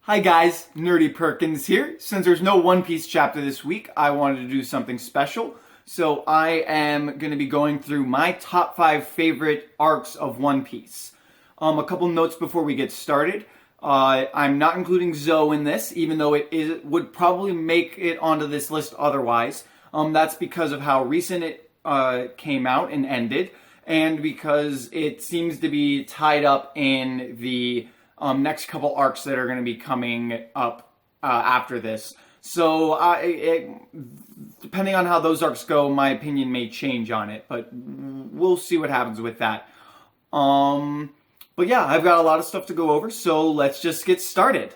Hi guys, Nerdy Perkins here. Since there's no One Piece chapter this week, I wanted to do something special. So I am going to be going through my top 5 favorite arcs of One Piece. A couple notes before we get started. I'm not including Zou in this, even though it would probably make it onto this list otherwise. That's because of how recent it came out and ended, and because it seems to be tied up in the next couple arcs that are going to be coming up after this. So depending on how those arcs go, my opinion may change on it, but we'll see what happens with that. But yeah, I've got a lot of stuff to go over, so let's just get started.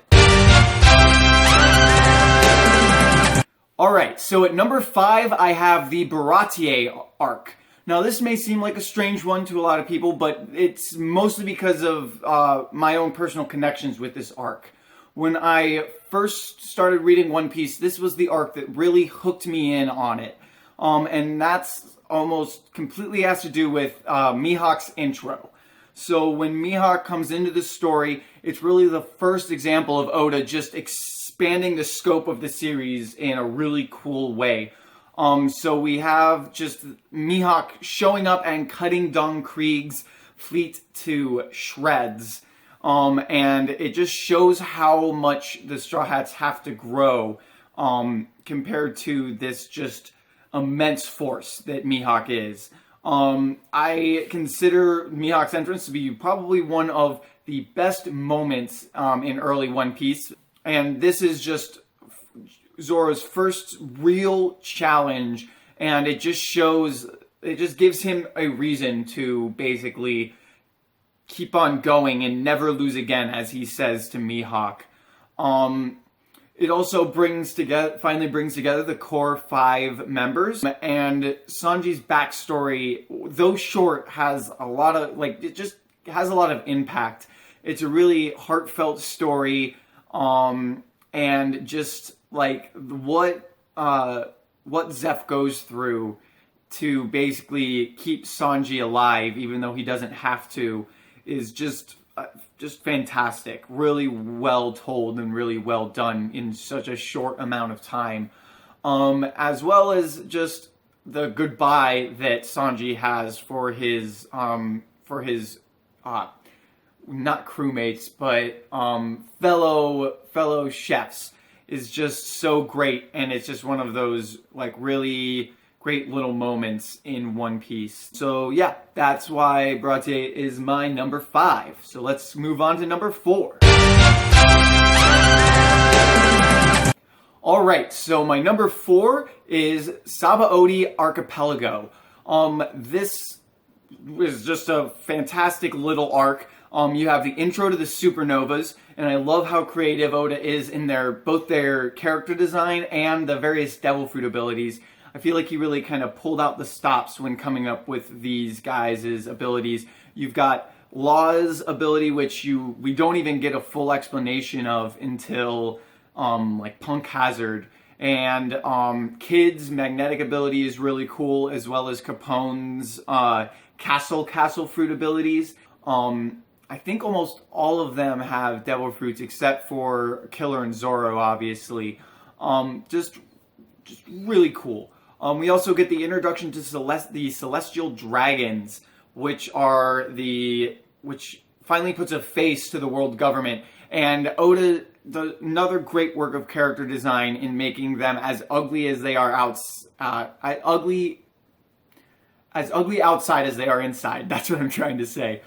Alright, so at number 5, I have the Baratie arc. Now, this may seem like a strange one to a lot of people, but it's mostly because of my own personal connections with this arc. When I first started reading One Piece, this was the arc that really hooked me in on it. And that's almost completely has to do with Mihawk's intro. So when Mihawk comes into the story, it's really the first example of Oda just expanding the scope of the series in a really cool way. So we have just Mihawk showing up and cutting Don Krieg's fleet to shreds. And it just shows how much the Straw Hats have to grow compared to this just immense force that Mihawk is. I consider Mihawk's entrance to be probably one of the best moments in early One Piece. And this is just Zoro's first real challenge, and it just gives him a reason to basically keep on going and never lose again, as he says to Mihawk. It also finally brings together the core 5 members, and Sanji's backstory, though short, has a lot of, it just has a lot of impact. It's a really heartfelt story, and just what Zeff goes through to basically keep Sanji alive, even though he doesn't have to, is just fantastic. Really well told and really well done in such a short amount of time. As well as just the goodbye that Sanji has for his not crewmates, but fellow chefs, is just so great, and it's just one of those really great little moments in One Piece. So yeah, that's why Baratie is my number 5. So let's move on to number 4. Alright, so my number 4 is Sabaody Archipelago. This is just a fantastic little arc. You have the intro to the supernovas, and I love how creative Oda is in both their character design and the various devil fruit abilities. I feel like he really kind of pulled out the stops when coming up with these guys' abilities. You've got Law's ability, which we don't even get a full explanation of until Punk Hazard. And Kid's magnetic ability is really cool, as well as Capone's castle fruit abilities. I think almost all of them have devil fruits except for Killer and Zoro, obviously. Just really cool. We also get the introduction to the Celestial Dragons, which finally puts a face to the world government. And Oda does another great work of character design in making them as ugly as they are ugly outside as they are inside. That's what I'm trying to say.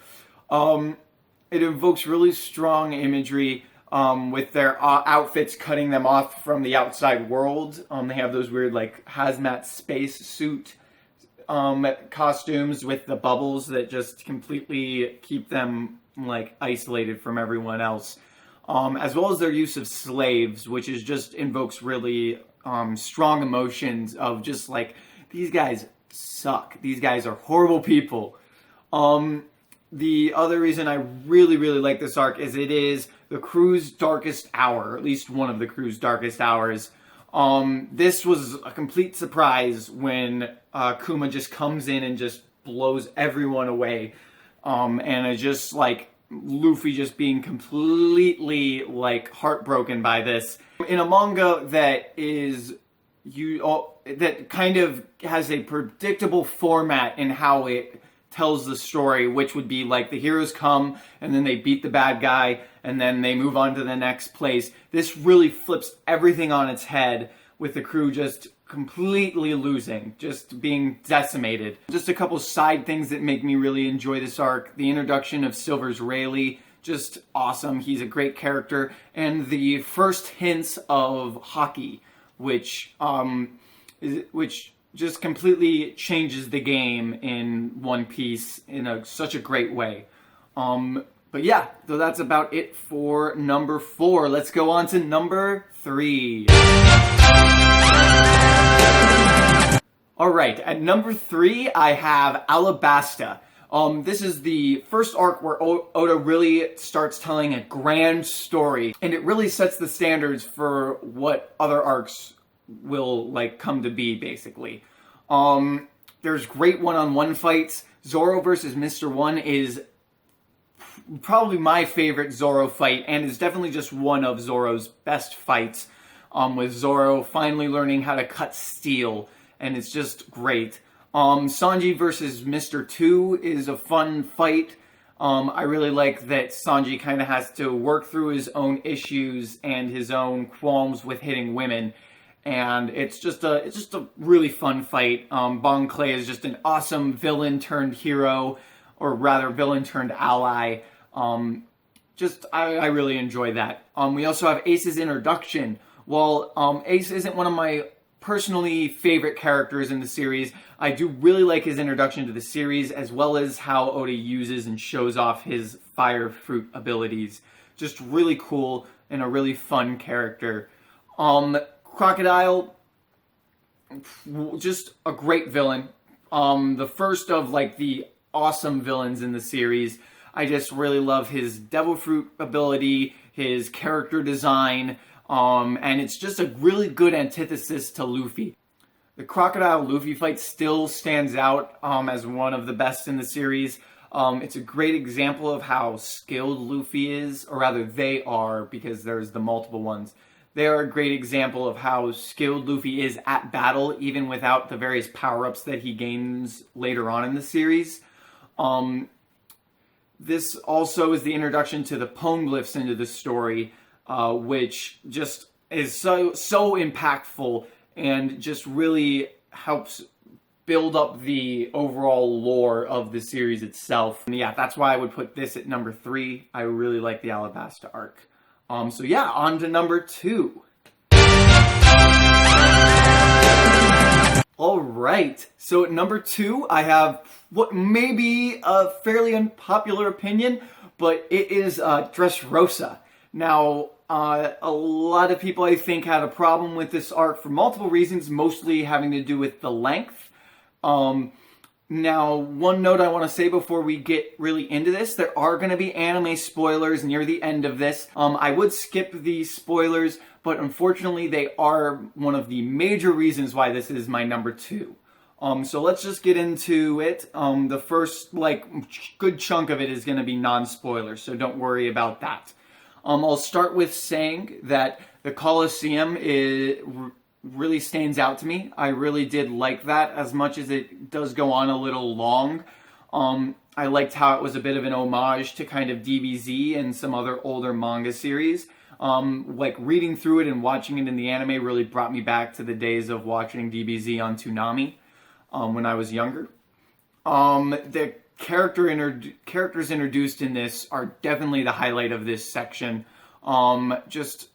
It evokes really strong imagery with their outfits cutting them off from the outside world. They have those weird hazmat space suit costumes with the bubbles that just completely keep them isolated from everyone else. As well as their use of slaves, which is just invokes really strong emotions of just these guys suck. These guys are horrible people. The other reason I really, really like this arc is it is the crew's darkest hour, or at least one of the crew's darkest hours. This was a complete surprise when Kuma just comes in and just blows everyone away. And it just Luffy just being completely like heartbroken by this. In a manga that is that kind of has a predictable format in how it tells the story, which would be like the heroes come and then they beat the bad guy and then they move on to the next place. This really flips everything on its head with the crew just completely losing, just being decimated. Just a couple side things that make me really enjoy this arc. The introduction of Silver's Rayleigh, just awesome. He's a great character. And the first hints of Haki, which just completely changes the game in One Piece in such a great way. But yeah, so that's about it for number 4. Let's go on to number 3. Alright, at number 3, I have Alabasta. This is the first arc where Oda really starts telling a grand story, and it really sets the standards for what other arcs will like come to be, basically. There's great one-on-one fights. Zoro versus Mr. One is probably my favorite Zoro fight, and is definitely just one of Zoro's best fights, with Zoro finally learning how to cut steel, and it's just great. Sanji versus Mr. Two is a fun fight. I really like that Sanji kind of has to work through his own issues and his own qualms with hitting women, and it's just a really fun fight. Bon Clay is just an awesome villain turned hero, or rather villain turned ally. I really enjoy that. We also have Ace's introduction. While Ace isn't one of my personally favorite characters in the series, I do really like his introduction to the series, as well as how Oda uses and shows off his fire fruit abilities. Just really cool and a really fun character. Crocodile, just a great villain. The first of like the awesome villains in the series. I just really love his devil fruit ability, his character design, and it's just a really good antithesis to Luffy. The Crocodile Luffy fight still stands out as one of the best in the series. It's a great example of how skilled Luffy is, or rather they are, because there's the multiple ones. They are a great example of how skilled Luffy is at battle, even without the various power-ups that he gains later on in the series. This also is the introduction to the Poneglyphs into the story, which just is so impactful and just really helps build up the overall lore of the series itself. And yeah, that's why I would put this at number 3. I really like the Alabasta arc. So yeah, on to number 2. Alright, so at number 2, I have what may be a fairly unpopular opinion, but it is Dressrosa. Now, a lot of people, I think, had a problem with this arc for multiple reasons, mostly having to do with the length. Now, one note I want to say before we get really into this, there are going to be anime spoilers near the end of this. I would skip these spoilers, but unfortunately they are one of the major reasons why this is my number 2. So let's just get into it. The first, good chunk of it is going to be non-spoilers, so don't worry about that. I'll start with saying that the Colosseum really stands out to me. I really did like that, as much as it does go on a little long. I liked how it was a bit of an homage to kind of DBZ and some other older manga series. Reading through it and watching it in the anime really brought me back to the days of watching DBZ on Toonami when I was younger. The characters introduced in this are definitely the highlight of this section. Just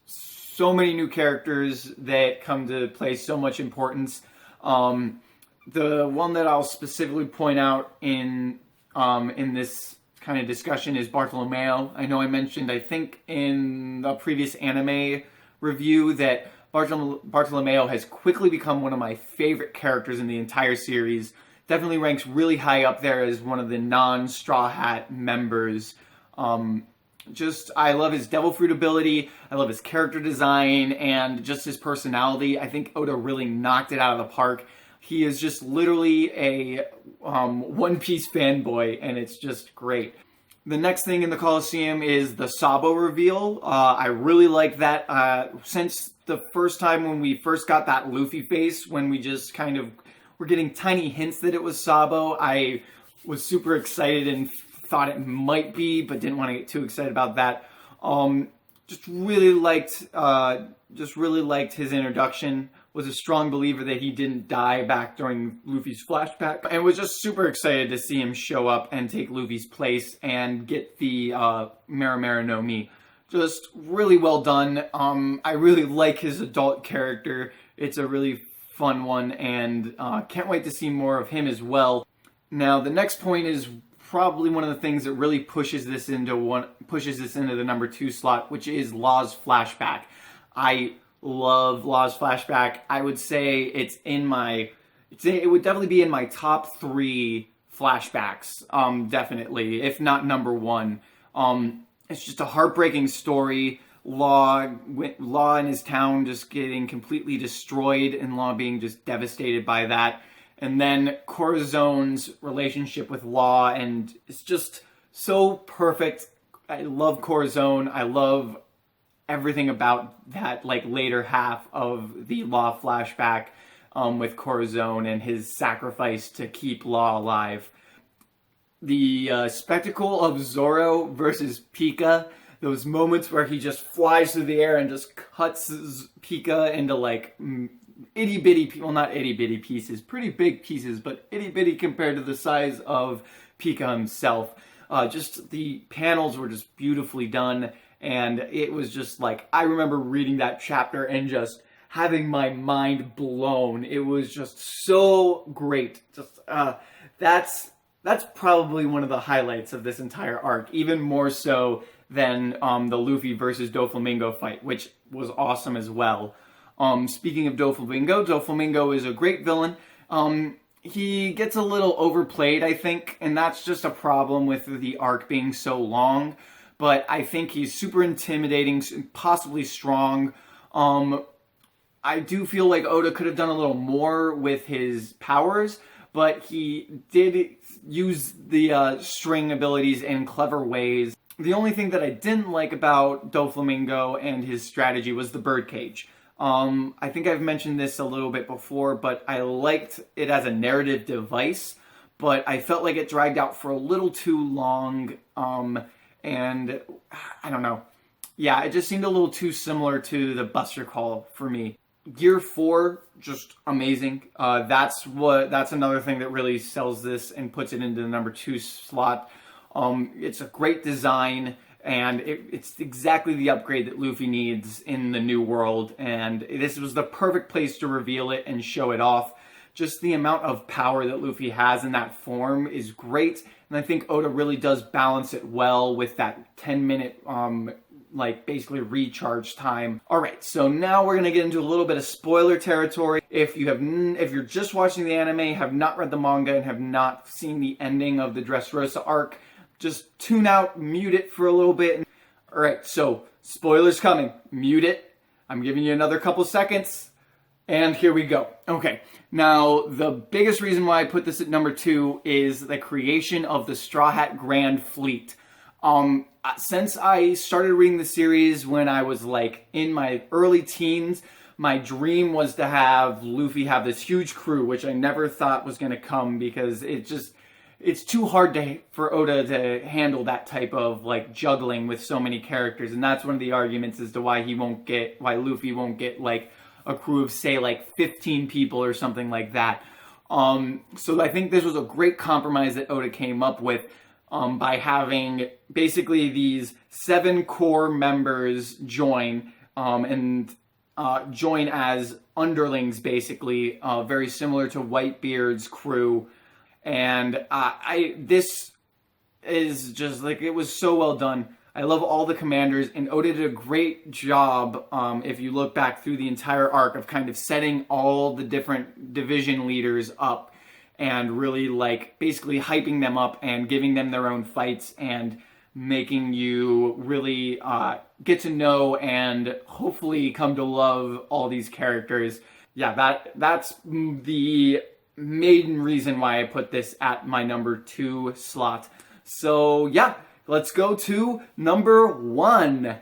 so many new characters that come to play so much importance. The one that I'll specifically point out in this kind of discussion is Bartolomeo. I know I mentioned, I think in the previous anime review, that Bartolomeo has quickly become one of my favorite characters in the entire series. Definitely ranks really high up there as one of the non-Straw Hat members. I love his devil fruit ability, I love his character design, and just his personality. I think Oda really knocked it out of the park. He is just literally a One Piece fanboy, and it's just great. The next thing in the Colosseum is the Sabo reveal. I really like that. Since the first time when we first got that Luffy face, when we just kind of were getting tiny hints that it was Sabo, I was super excited and thought it might be, but didn't want to get too excited about that. Just really liked his introduction. Was a strong believer that he didn't die back during Luffy's flashback, and was just super excited to see him show up and take Luffy's place and get the Mera Mera no Mi. Just really well done. I really like his adult character. It's a really fun one, and can't wait to see more of him as well. Now, the next point is probably one of the things that really pushes this into the number 2 slot, which is Law's flashback. I love Law's flashback. I would say it would definitely be in my top 3 flashbacks, definitely, if not number 1. It's just a heartbreaking story. Law in his town just getting completely destroyed, and Law being just devastated by that. And then Corazone's relationship with Law, and it's just so perfect. I love Corazone. I love everything about that, like, later half of the Law flashback with Corazone and his sacrifice to keep Law alive. The spectacle of Zoro versus Pika, those moments where he just flies through the air and just cuts Pika into, like, itty bitty, well, not itty bitty pieces, pretty big pieces, but itty bitty compared to the size of Pika himself. Just the panels were just beautifully done, and it was just like, I remember reading that chapter and just having my mind blown. It was just so great. Just that's probably one of the highlights of this entire arc, even more so than the Luffy versus Doflamingo fight, which was awesome as well. Speaking of Doflamingo is a great villain. He gets a little overplayed, I think, and that's just a problem with the arc being so long. But I think he's super intimidating, possibly strong. I do feel like Oda could have done a little more with his powers, but he did use the string abilities in clever ways. The only thing that I didn't like about Doflamingo and his strategy was the birdcage. I think I've mentioned this a little bit before, but I liked it as a narrative device, but I felt like it dragged out for a little too long, and I don't know. Yeah, it just seemed a little too similar to the Buster Call for me. Gear 4, just amazing. That's another thing that really sells this and puts it into the number 2 slot. It's a great design, and it's exactly the upgrade that Luffy needs in the new world, and this was the perfect place to reveal it and show it off. Just the amount of power that Luffy has in that form is great, and I think Oda really does balance it well with that 10-minute like basically recharge time. All right, so now we're gonna get into a little bit of spoiler territory. If you're just watching the anime, have not read the manga, and have not seen the ending of the Dressrosa arc, just tune out, mute it for a little bit. All right, so spoilers coming. Mute it. I'm giving you another couple seconds, and here we go. Okay, now the biggest reason why I put this at number 2 is the creation of the Straw Hat Grand Fleet. Since I started reading the series when I was like in my early teens, my dream was to have Luffy have this huge crew, which I never thought was going to come because it's too hard for Oda to handle that type of like juggling with so many characters, and that's one of the arguments as to why Luffy won't get like a crew of, say, like 15 people or something like that. So I think this was a great compromise that Oda came up with by having basically these 7 core members join join as underlings, basically, very similar to Whitebeard's crew. And this is just like, it was so well done. I love all the commanders, and Oda did a great job, if you look back through the entire arc, of kind of setting all the different division leaders up and really like basically hyping them up and giving them their own fights and making you really get to know and hopefully come to love all these characters. Yeah, that's the main reason why I put this at my number 2 slot. So yeah, let's go to number 1.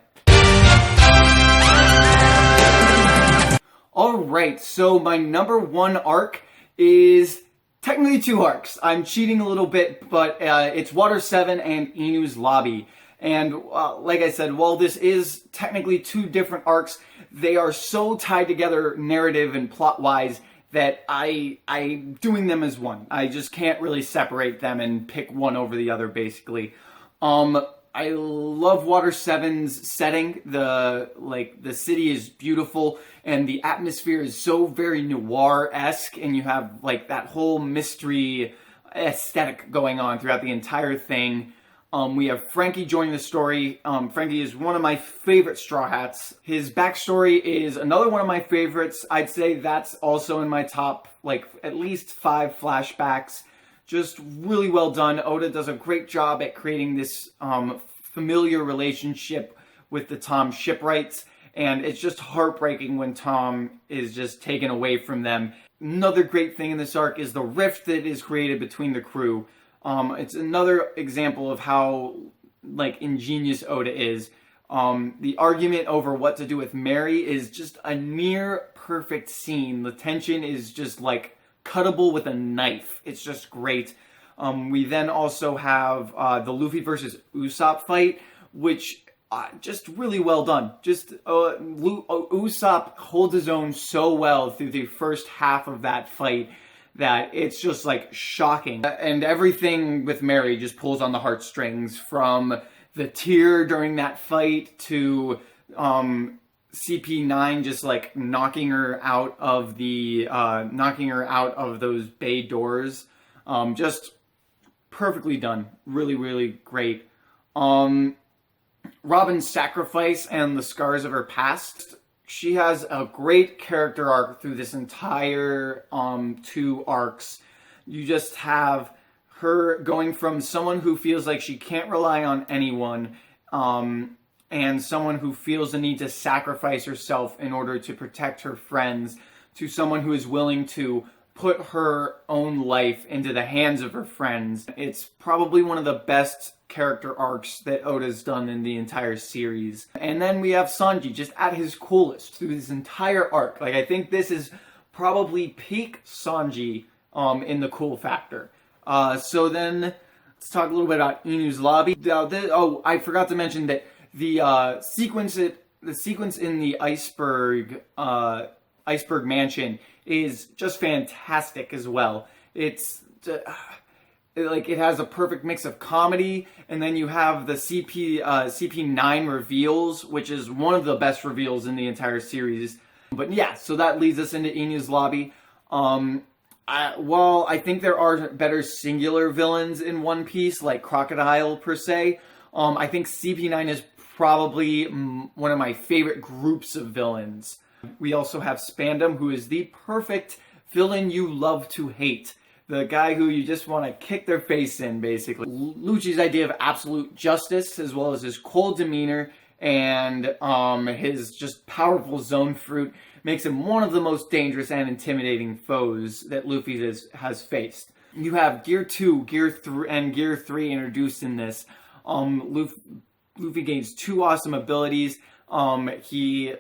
Alright, so my number 1 arc is technically 2 arcs. I'm cheating a little bit, but it's Water 7 and Inu's Lobby. And like I said, while this is technically 2 different arcs, they are so tied together narrative and plot-wise that I'm doing them as one. I just can't really separate them and pick one over the other, basically. I love Water 7's setting. The city is beautiful and the atmosphere is so very noir-esque, and you have like that whole mystery aesthetic going on throughout the entire thing. We have Franky joining the story. Franky is one of my favorite Straw Hats. His backstory is another one of my favorites. I'd say that's also in my top, like, at least 5 flashbacks. Just really well done. Oda does a great job at creating this familiar relationship with the Tom shipwrights, and it's just heartbreaking when Tom is just taken away from them. Another great thing in this arc is the rift that is created between the crew. It's another example of how, like, ingenious Oda is. The argument over what to do with Mary is just a near perfect scene. The tension is just, like, cuttable with a knife. It's just great. We then also have the Luffy versus Usopp fight, which just really well done. Just Usopp holds his own so well through the first half of that fight that it's just like shocking. And everything with Mary just pulls on the heartstrings, from the tear during that fight to CP9 just like knocking her out of those bay doors. Just perfectly done. Really, really great. Robin's sacrifice and the scars of her past. She has a great character arc through this entire 2 arcs. You just have her going from someone who feels like she can't rely on anyone, and someone who feels the need to sacrifice herself in order to protect her friends, to someone who is willing to put her own life into the hands of her friends. It's probably one of the best character arcs that Oda's done in the entire series. And then we have Sanji just at his coolest through this entire arc. Like, I think this is probably peak Sanji in the cool factor. So then let's talk a little bit about Inu's Lobby. I forgot to mention that the sequence in the iceberg mansion is just fantastic as well. It's it has a perfect mix of comedy, and then you have the CP9 reveals, which is one of the best reveals in the entire series. But yeah, so that leads us into Inu's Lobby. While I think there are better singular villains in One Piece, like Crocodile per se, I think CP9 is probably one of my favorite groups of villains. We also have Spandam, who is the perfect villain you love to hate. The guy who you just want to kick their face in, basically. Lucci's idea of absolute justice, as well as his cold demeanor and his just powerful zone fruit, makes him one of the most dangerous and intimidating foes that Luffy has faced. You have Gear 2, Gear 3, and Gear 3 introduced in this. Luffy gains 2 awesome abilities. He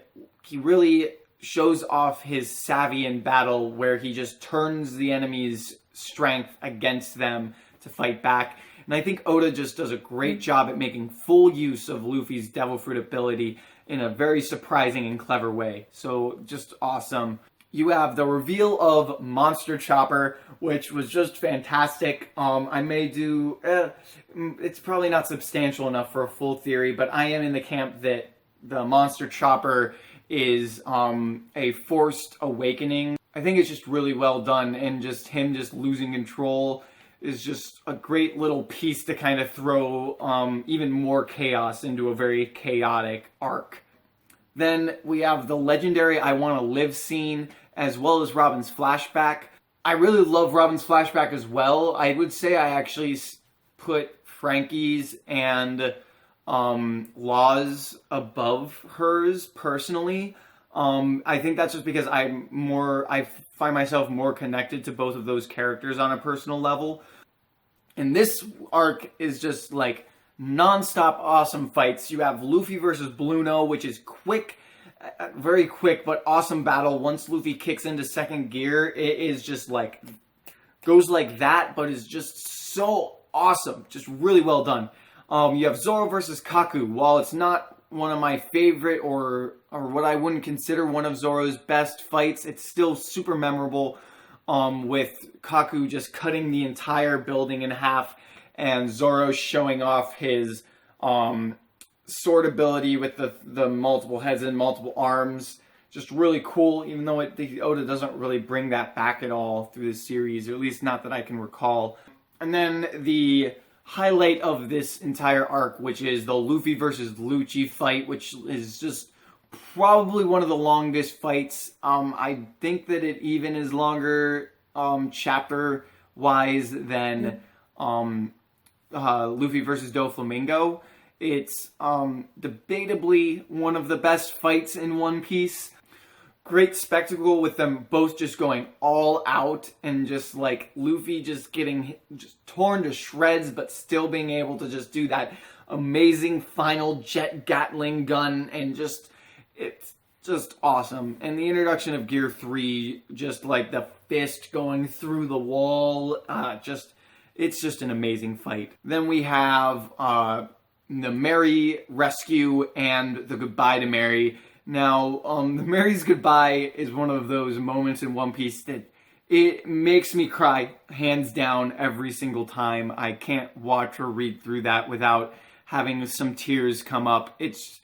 really shows off his savvy in battle, where he just turns the enemy's strength against them to fight back. And I think Oda just does a great job at making full use of Luffy's Devil Fruit ability in a very surprising and clever way. So just awesome. You have the reveal of Monster Chopper, which was just fantastic. It's probably not substantial enough for a full theory, but I am in the camp that the Monster Chopper is a forced awakening. I think it's just really well done, and just him just losing control is just a great little piece to kind of throw even more chaos into a very chaotic arc. Then we have the legendary I Wanna Live scene, as well as Robin's flashback. I really love Robin's flashback as well. I would say I actually put Franky's and Law's above hers personally. I think that's just because I find myself more connected to both of those characters on a personal level. And this arc is just like non-stop awesome fights. You have Luffy versus Blueno, which is quick, very quick, but awesome battle. Once Luffy kicks into second gear, it is just like, goes like that, but is just so awesome. Just really well done. You have Zoro versus Kaku. While it's not one of my favorite or what I wouldn't consider one of Zoro's best fights, it's still super memorable, with Kaku just cutting the entire building in half and Zoro showing off his sword ability with the multiple heads and multiple arms. Just really cool, even though Oda doesn't really bring that back at all through the series, or at least not that I can recall. And then the highlight of this entire arc, which is the Luffy versus Lucci fight, which is just probably one of the longest fights. I think that it even is longer chapter-wise than Luffy versus Doflamingo. It's debatably one of the best fights in One Piece. Great spectacle with them both just going all out and just like Luffy just getting just torn to shreds, but still being able to just do that amazing final jet Gatling gun, and just, it's just awesome. And the introduction of Gear 3, just like the fist going through the wall, it's just an amazing fight. Then we have the Mary rescue and the goodbye to Mary. Now, the Mary's goodbye is one of those moments in One Piece that it makes me cry, hands down, every single time. I can't watch or read through that without having some tears come up. It's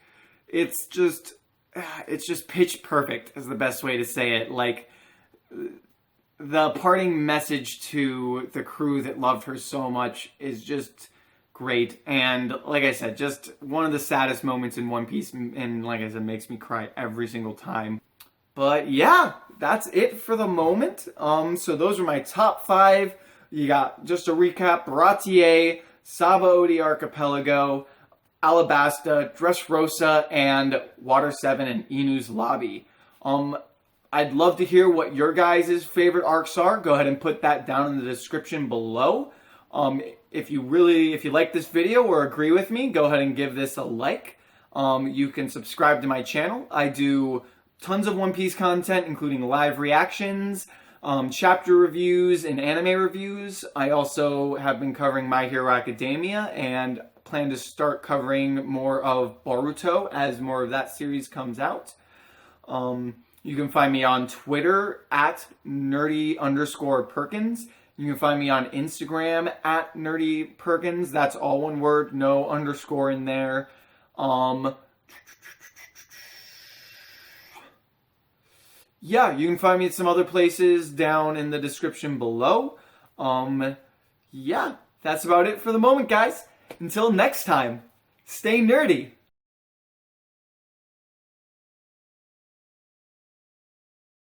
just pitch perfect is the best way to say it. Like, the parting message to the crew that loved her so much is just great. And like I said, just one of the saddest moments in One Piece, and like I said, makes me cry every single time. But yeah, that's it for the moment. So those are my top 5. You got, just to recap, Baratie, Sabaody Archipelago, Alabasta, Dressrosa, and Water 7 and Inu's Lobby. I'd love to hear what your guys' favorite arcs are. Go ahead and put that down in the description below. If you like this video or agree with me, go ahead and give this a like. You can subscribe to my channel. I do tons of One Piece content, including live reactions, chapter reviews, and anime reviews. I also have been covering My Hero Academia and plan to start covering more of Boruto as more of that series comes out. You can find me on Twitter at nerdy_Perkins. You can find me on Instagram at nerdyperkins. That's all one word, no underscore in there. Yeah, you can find me at some other places down in the description below. Yeah, that's about it for the moment, guys. Until next time, stay nerdy.